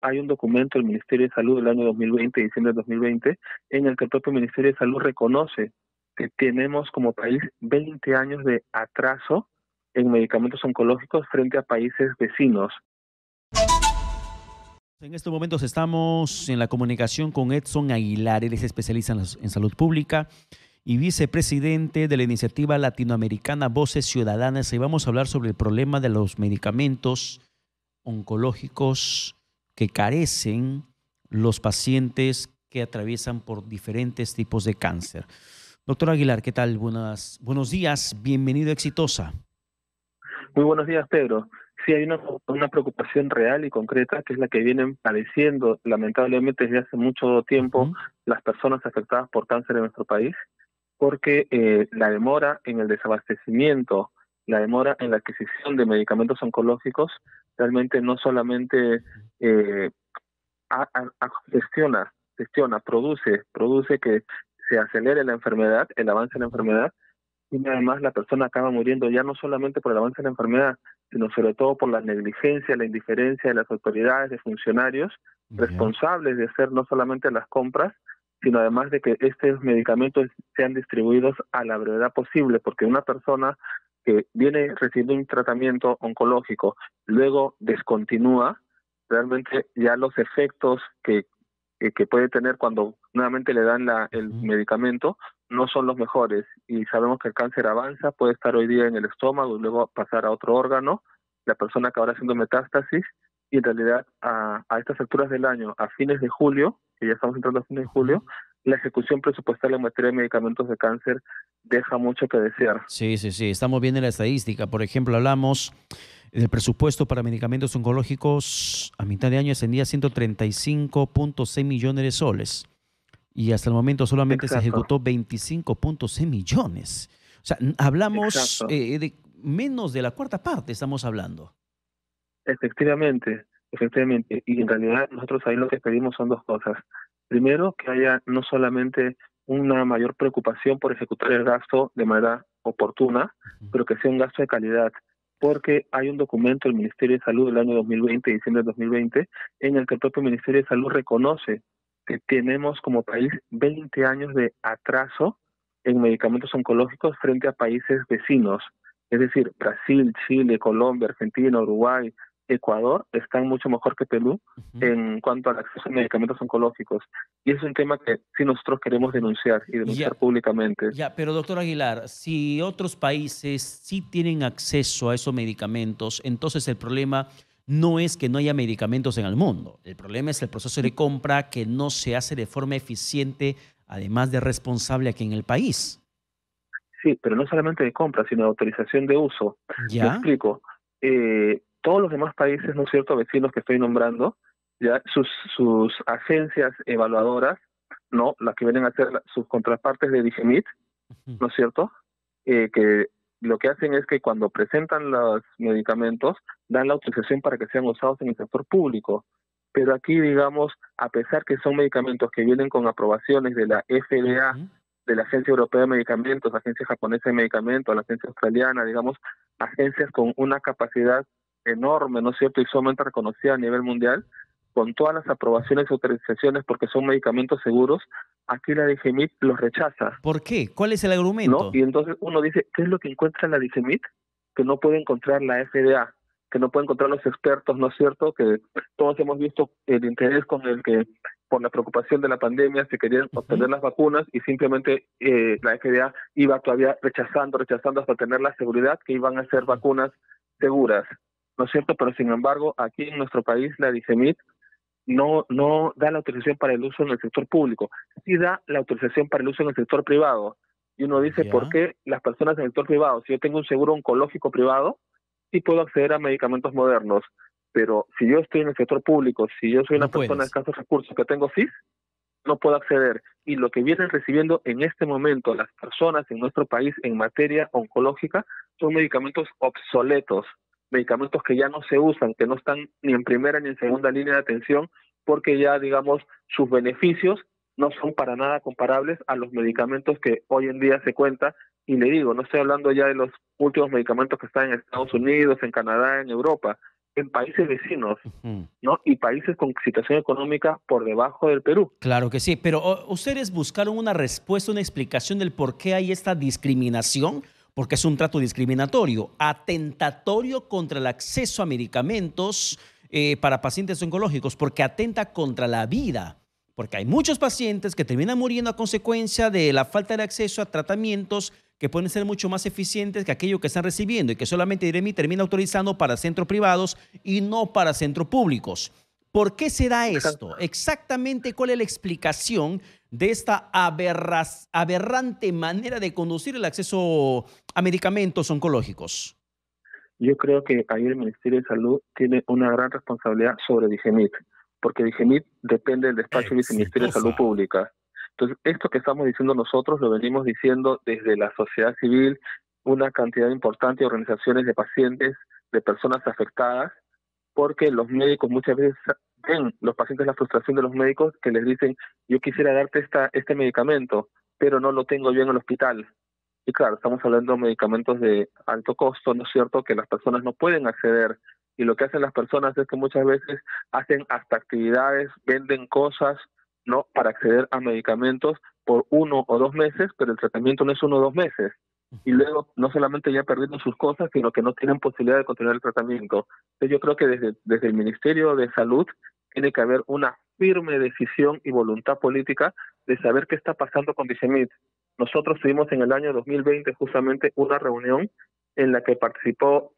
hay un documento del Ministerio de Salud del año 2020, diciembre de 2020, en el que el propio Ministerio de Salud reconoce que tenemos como país 20 años de atraso en medicamentos oncológicos frente a países vecinos. En estos momentos estamos en la comunicación con Edson Aguilar, él es especialista en salud pública y vicepresidente de la iniciativa latinoamericana Voces Ciudadanas, y vamos a hablar sobre el problema de los medicamentos oncológicos que carecen los pacientes que atraviesan por diferentes tipos de cáncer. Doctor Aguilar, ¿qué tal? Buenos días, bienvenido a Exitosa. Muy buenos días, Pedro. Sí, hay una preocupación real y concreta, que es la que vienen padeciendo lamentablemente desde hace mucho tiempo las personas afectadas por cáncer en nuestro país, porque la demora en el desabastecimiento, la demora en la adquisición de medicamentos oncológicos, realmente no solamente eh, produce que se acelere la enfermedad, el avance de la enfermedad, y además la persona acaba muriendo ya no solamente por el avance de la enfermedad, sino sobre todo por la negligencia, la indiferencia de las autoridades, de funcionarios responsables de hacer no solamente las compras, sino además de que estos medicamentos sean distribuidos a la brevedad posible, porque una persona que viene recibiendo un tratamiento oncológico, luego descontinúa, realmente ya los efectos que puede tener cuando nuevamente le dan el medicamento no son los mejores, y sabemos que el cáncer avanza, puede estar hoy día en el estómago y luego pasar a otro órgano, la persona acabará haciendo metástasis, y en realidad a estas alturas del año, a fines de julio, que ya estamos entrando a fines de julio, la ejecución presupuestal en materia de medicamentos de cáncer deja mucho que desear. Sí, estamos viendo la estadística. Por ejemplo, hablamos del presupuesto para medicamentos oncológicos a mitad de año ascendía a 135.6 millones de soles y hasta el momento solamente se Exacto. ejecutó 25.6 millones. O sea, hablamos de menos de la cuarta parte, estamos hablando. Efectivamente. Y en realidad nosotros ahí lo que pedimos son dos cosas. Primero, que haya no solamente una mayor preocupación por ejecutar el gasto de manera oportuna, pero que sea un gasto de calidad, porque hay un documento del Ministerio de Salud del año 2020, diciembre de 2020, en el que el propio Ministerio de Salud reconoce que tenemos como país 20 años de atraso en medicamentos oncológicos frente a países vecinos. Es decir, Brasil, Chile, Colombia, Argentina, Uruguay, Ecuador están mucho mejor que Perú en cuanto al acceso a medicamentos oncológicos. Y es un tema que sí nosotros queremos denunciar y denunciar públicamente. Pero doctor Aguilar, si otros países sí tienen acceso a esos medicamentos, entonces el problema no es que no haya medicamentos en el mundo. El problema es el proceso de compra, que no se hace de forma eficiente, además de responsable aquí en el país. Sí, pero no solamente de compra, sino de autorización de uso. Me ¿Ya? explico. Todos los demás países, ¿no es cierto?, vecinos que estoy nombrando, ya sus agencias evaluadoras, ¿no?, las que vienen a ser sus contrapartes de DIGEMIT, ¿no es cierto?, que lo que hacen es que cuando presentan los medicamentos, dan la autorización para que sean usados en el sector público. Pero aquí, digamos, a pesar que son medicamentos que vienen con aprobaciones de la FDA, de la Agencia Europea de Medicamentos, la Agencia Japonesa de Medicamentos, la Agencia Australiana, digamos, agencias con una capacidad enorme, ¿no es cierto?, y sumamente reconocida a nivel mundial, con todas las aprobaciones y autorizaciones porque son medicamentos seguros, aquí la DIGEMIT los rechaza, ¿Por qué? ¿Cuál es el ¿no? argumento? Y entonces uno dice, ¿qué es lo que encuentra la DIGEMIT? Que no puede encontrar la FDA, que no pueden encontrar los expertos, ¿no es cierto?, que todos hemos visto el interés con el que, por la preocupación de la pandemia, se querían obtener las vacunas, y simplemente la FDA iba todavía rechazando hasta tener la seguridad que iban a ser vacunas seguras, ¿no es cierto? Pero sin embargo, aquí en nuestro país la DIGEMIT no da la autorización para el uso en el sector público, sí da la autorización para el uso en el sector privado. Y uno dice, ¿por ¿Ya? qué las personas en el sector privado? Si yo tengo un seguro oncológico privado, sí puedo acceder a medicamentos modernos, pero si yo estoy en el sector público, si yo soy una No persona de puedes. escasos recursos que tengo CIS, no puedo acceder. Y lo que vienen recibiendo en este momento las personas en nuestro país en materia oncológica son medicamentos obsoletos, medicamentos que ya no se usan, que no están ni en primera ni en segunda línea de atención, porque ya, digamos, sus beneficios no son para nada comparables a los medicamentos que hoy en día se cuenta. Y le digo, no estoy hablando ya de los últimos medicamentos que están en Estados Unidos, en Canadá, en Europa. en países vecinos, Ujú. ¿no? Y países con situación económica por debajo del Perú. Claro que sí, pero ustedes buscaron una respuesta, una explicación del por qué hay esta discriminación, porque es un trato discriminatorio, atentatorio contra el acceso a medicamentos para pacientes oncológicos, porque atenta contra la vida, porque hay muchos pacientes que terminan muriendo a consecuencia de la falta de acceso a tratamientos que pueden ser mucho más eficientes que aquello que están recibiendo y que solamente IREMI termina autorizando para centros privados y no para centros públicos. ¿Por qué se da Exacto. esto? Exactamente cuál es la explicación de esta aberrante manera de conducir el acceso a medicamentos oncológicos. Yo creo que ahí el Ministerio de Salud tiene una gran responsabilidad sobre Digemit, porque Digemit depende del despacho del Viceministerio de Salud Exitosa. Pública. Entonces, esto que estamos diciendo nosotros lo venimos diciendo desde la sociedad civil, una cantidad importante de organizaciones de pacientes, de personas afectadas, porque los médicos muchas veces ven los pacientes la frustración de los médicos que les dicen, yo quisiera darte este medicamento, pero no lo tengo yo en el hospital. Y claro, estamos hablando de medicamentos de alto costo, ¿no es cierto?, que las personas no pueden acceder. Y lo que hacen las personas es que muchas veces hacen hasta actividades, venden cosas, ¿no?, para acceder a medicamentos por 1 o 2 meses, pero el tratamiento no es 1 o 2 meses. Y luego no solamente ya perdieron sus cosas, sino que no tienen posibilidad de continuar el tratamiento. Entonces yo creo que desde el Ministerio de Salud tiene que haber una firme decisión y voluntad política de saber qué está pasando con Disemid. Nosotros tuvimos en el año 2020 justamente una reunión en la que participó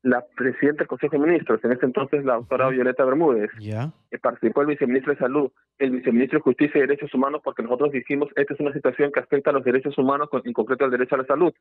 la presidenta del Consejo de Ministros, en ese entonces la doctora Violeta Bermúdez, ¿Ya? participó el viceministro de Salud, el viceministro de Justicia y Derechos Humanos, porque nosotros dijimos, esta es una situación que afecta a los derechos humanos, en concreto al derecho a la salud.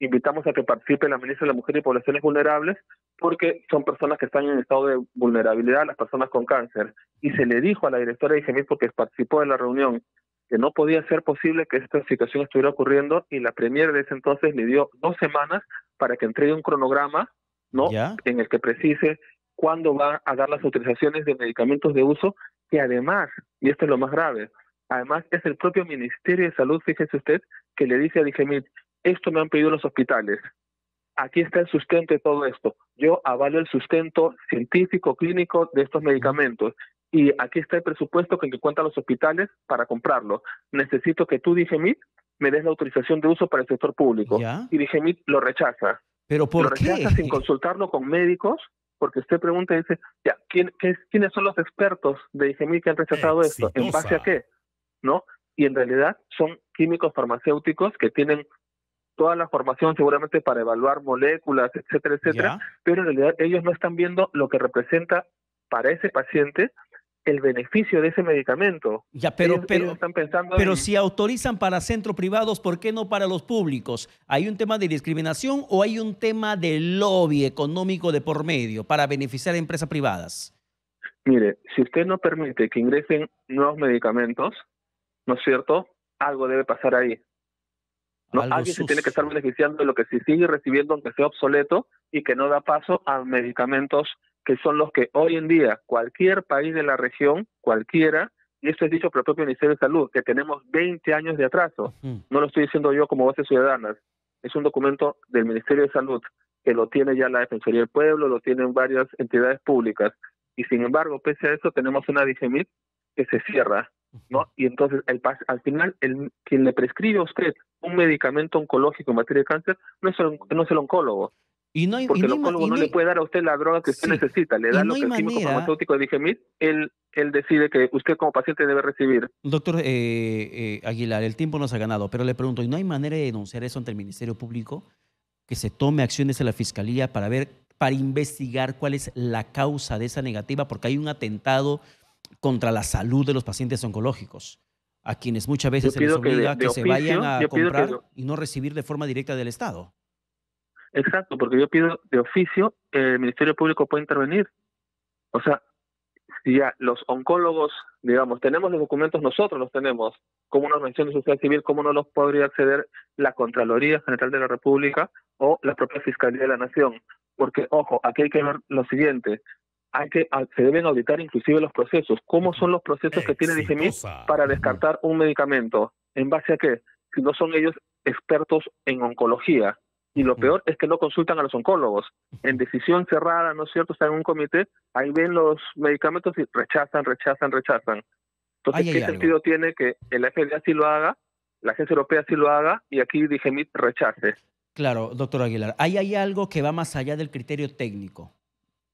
Invitamos a que participe la ministra de la Mujer y Poblaciones Vulnerables, porque son personas que están en estado de vulnerabilidad, las personas con cáncer. Y se le dijo a la directora de IGEMIT, porque participó en la reunión, que no podía ser posible que esta situación estuviera ocurriendo, y la premier de ese entonces le dio 2 semanas para que entregue un cronograma, ¿no?, ¿Ya? en el que precise cuándo va a dar las autorizaciones de medicamentos de uso, que además, y esto es lo más grave, además es el propio Ministerio de Salud, fíjese usted, que le dice a Digemit, esto me han pedido los hospitales, aquí está el sustento de todo esto, yo avalo el sustento científico, clínico de estos medicamentos, y aquí está el presupuesto con que cuentan los hospitales para comprarlo. Necesito que tú, Digemit, me des la autorización de uso para el sector público. ¿Ya? Y Digemit lo rechaza. ¿Pero Lo por rechaza qué? sin consultarlo con médicos, porque usted pregunta y dice, ya, ¿quiénes son los expertos de Digemit que han rechazado esto? ¿En base a Exitosa. qué? ¿No? Y en realidad son químicos farmacéuticos que tienen toda la formación seguramente para evaluar moléculas, etcétera, etcétera, ¿Ya? pero en realidad ellos no están viendo lo que representa para ese paciente el beneficio de ese medicamento. Ya, Ellos están pensando pero en... si autorizan para centros privados, ¿por qué no para los públicos? ¿Hay un tema de discriminación o hay un tema de lobby económico de por medio para beneficiar a empresas privadas? Mire, si usted no permite que ingresen nuevos medicamentos, ¿no es cierto?, algo debe pasar ahí. ¿No? Algo Alguien se tiene que estar sucio. beneficiando de lo que se sigue recibiendo, aunque sea obsoleto, y que no da paso a medicamentos que son los que hoy en día cualquier país de la región, cualquiera, y esto es dicho por el propio Ministerio de Salud, que tenemos 20 años de atraso. Ujú. No lo estoy diciendo yo como Voces Ciudadanas, es un documento del Ministerio de Salud que lo tiene ya la Defensoría del Pueblo, lo tienen varias entidades públicas, y sin embargo, pese a eso, tenemos una Digemit que se cierra, ¿no? Y entonces, al final, quien le prescribe a usted un medicamento oncológico en materia de cáncer no es el oncólogo, Y no hay, y porque no el hay, oncólogo no le puede dar a usted la droga que usted sí, necesita, le y da no lo hay que el químico manera, farmacéutico de Digemit, él decide que usted como paciente debe recibir. doctor Aguilar, el tiempo nos ha ganado, pero le pregunto, ¿y no hay manera de denunciar eso ante el Ministerio Público? Que se tome acciones en la Fiscalía para ver, para investigar cuál es la causa de esa negativa, porque hay un atentado contra la salud de los pacientes oncológicos, a quienes muchas Yo veces se les pido que obliga a de que se vayan oficio, a yo pido que, comprar y no recibir de forma directa del Estado. exacto, porque yo pido de oficio, el Ministerio Público puede intervenir. O sea, si ya los oncólogos, digamos, tenemos los documentos, nosotros los tenemos, como una organización de sociedad civil, ¿cómo no los podría acceder la Contraloría General de la República o la propia Fiscalía de la Nación? Porque, ojo, aquí hay que ver lo siguiente, se deben auditar inclusive los procesos. ¿Cómo son los procesos que tiene Digemit Exitosa. para descartar un medicamento? ¿En base a qué? Si no son ellos expertos en oncología. Y lo peor es que no consultan a los oncólogos. En decisión cerrada, ¿no es cierto? Están en un comité, ahí ven los medicamentos y rechazan. Entonces, Ahí hay ¿qué algo. sentido tiene que el FDA sí lo haga, la Agencia Europea sí lo haga y aquí DGMIT rechace? Claro, doctor Aguilar, ahí hay algo que va más allá del criterio técnico.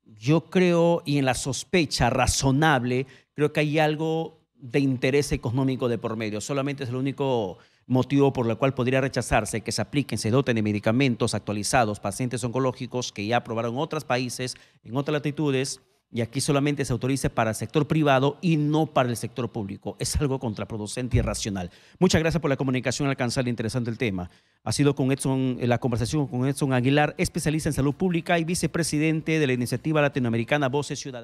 Yo creo, y en la sospecha razonable, creo que hay algo de interés económico de por medio. Solamente es el único motivo por el cual podría rechazarse que se apliquen, se doten de medicamentos actualizados, pacientes oncológicos que ya aprobaron en otros países, en otras latitudes, y aquí solamente se autorice para el sector privado y no para el sector público. Es algo contraproducente y irracional. Muchas gracias por la comunicación alcanzada, interesante el tema. Ha sido con la conversación con Edson Aguilar, especialista en salud pública y vicepresidente de la iniciativa latinoamericana Voces Ciudadanas.